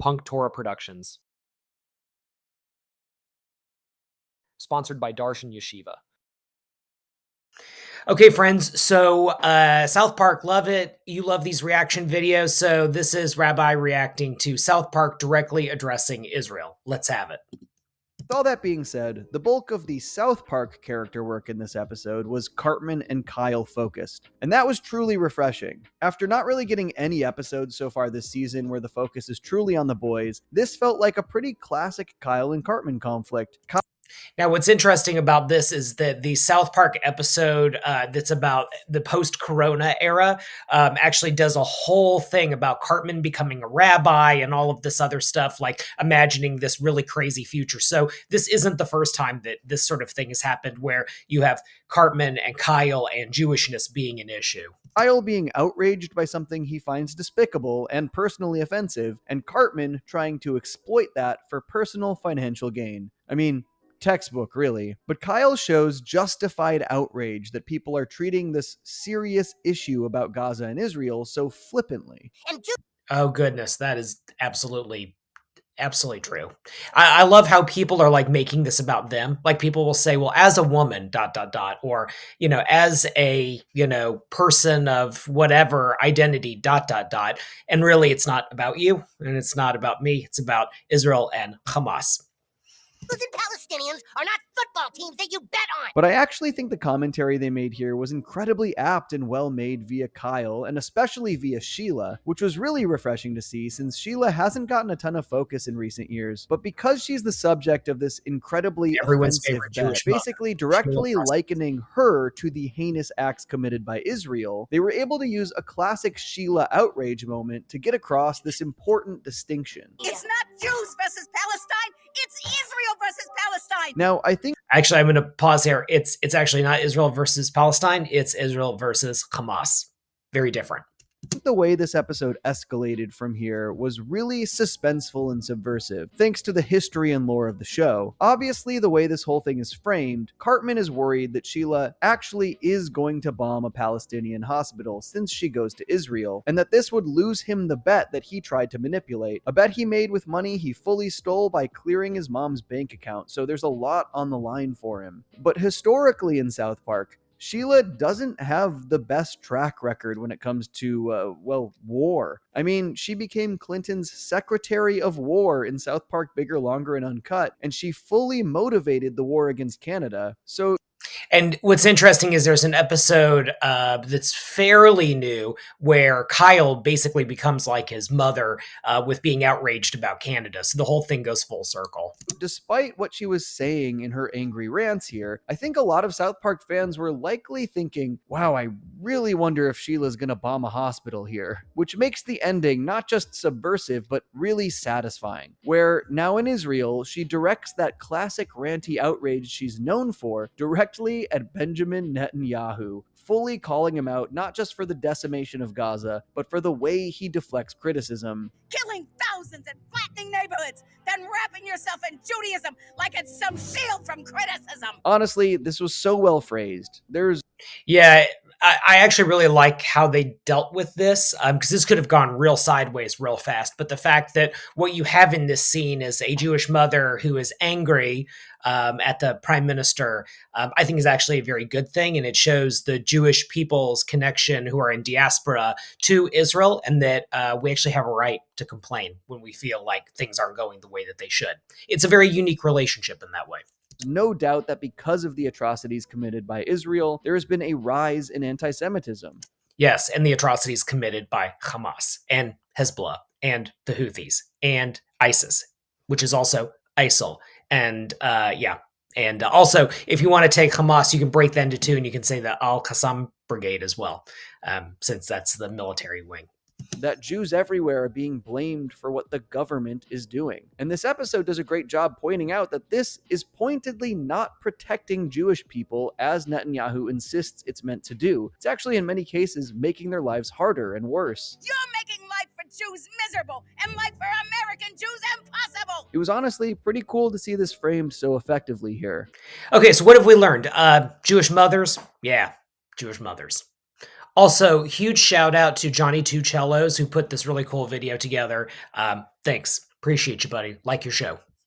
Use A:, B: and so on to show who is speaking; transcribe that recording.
A: Punktorah Productions. Sponsored by Darshan Yeshiva. Okay, friends, so South Park, love it. You love these reaction videos, so this is Rabbi reacting to South Park directly addressing Israel. Let's have it.
B: With all that being said, the bulk of the South Park character work in this episode was Cartman and Kyle focused, and that was truly refreshing. After not really getting any episodes so far this season where the focus is truly on the boys, this felt like a pretty classic Kyle and Cartman conflict.
A: Now, what's interesting about this is that the South Park episode that's about the post-corona era actually does a whole thing about Cartman becoming a rabbi and all of this other stuff, like imagining this really crazy future. So this isn't the first time that this sort of thing has happened where you have Cartman and Kyle and Jewishness being an issue.
B: Kyle being outraged by something he finds despicable and personally offensive, and Cartman trying to exploit that for personal financial gain. I mean, textbook, really. But Kyle shows justified outrage that people are treating this serious issue about Gaza and Israel so flippantly.
A: Oh, goodness, that is absolutely true. I love how people are like making this about them. Like people will say, well, as a woman, ... or, as a, person of whatever identity, ... And really it's not about you and it's not about me. It's about Israel and Hamas.
C: Jews and Palestinians are not football teams that you bet on.
B: But I actually think the commentary they made here was incredibly apt and well made via Kyle, and especially via Sheila, which was really refreshing to see since Sheila hasn't gotten a ton of focus in recent years. But because she's the subject of this incredibly
A: Everyone's
B: offensive
A: favorite
B: bet,
A: Jewish mother,
B: basically directly likening her to the heinous acts committed by Israel, they were able to use a classic Sheila outrage moment to get across this important distinction.
C: It's not Jews versus Palestine, it's Israel versus Palestine.
B: Now, I think
A: actually, I'm going to pause here. It's actually not Israel versus Palestine. It's Israel versus Hamas. Very different.
B: the way this episode escalated from here was really suspenseful and subversive, thanks to the history and lore of the show. Obviously, the way this whole thing is framed, Cartman is worried that Sheila actually is going to bomb a Palestinian hospital since she goes to Israel, and that this would lose him the bet that he tried to manipulate, a bet he made with money he fully stole by clearing his mom's bank account, so there's a lot on the line for him. But historically in South Park, Sheila doesn't have the best track record when it comes to, war. I mean, she became Clinton's Secretary of War in South Park Bigger, Longer, and Uncut, and she fully motivated the war against Canada. So
A: And what's interesting is there's an episode that's fairly new where Kyle basically becomes like his mother with being outraged about Canada. So the whole thing goes full circle.
B: despite what she was saying in her angry rants here, I think a lot of South Park fans were likely thinking, wow, I really wonder if Sheila's gonna bomb a hospital here, which makes the ending not just subversive, but really satisfying, where now in Israel, she directs that classic ranty outrage she's known for directly at Benjamin Netanyahu, fully calling him out not just for the decimation of Gaza, but for the way he deflects criticism.
C: Killing thousands and flattening neighborhoods, then wrapping yourself in Judaism like it's some shield from criticism.
B: Honestly, this was so well phrased.
A: Yeah, I actually really like how they dealt with this because this could have gone real sideways real fast. But the fact that what you have in this scene is a Jewish mother who is angry at the prime minister, I think is actually a very good thing. And it shows the Jewish people's connection who are in diaspora to Israel, and that we actually have a right to complain when we feel like things aren't going the way that they should. It's a very unique relationship in that way.
B: No doubt that because of the atrocities committed by Israel, there has been a rise in anti-Semitism.
A: Yes, and the atrocities committed by Hamas and Hezbollah and the Houthis and ISIS, which is also ISIL. And and also, if you want to take Hamas, you can break that into two, and you can say the Al-Qassam Brigade as well, since that's the military wing.
B: That Jews everywhere are being blamed for what the government is doing. And this episode does a great job pointing out that this is pointedly not protecting Jewish people as Netanyahu insists it's meant to do. It's actually in many cases making their lives harder and worse.
C: You're making life for Jews miserable and life for American Jews impossible.
B: It was honestly pretty cool to see this framed so effectively here.
A: Okay, so what have we learned? Jewish mothers? Yeah, Jewish mothers. Also, huge shout out to Johnny Two Cellos who put this really cool video together. Thanks. Appreciate you, buddy. Like your show.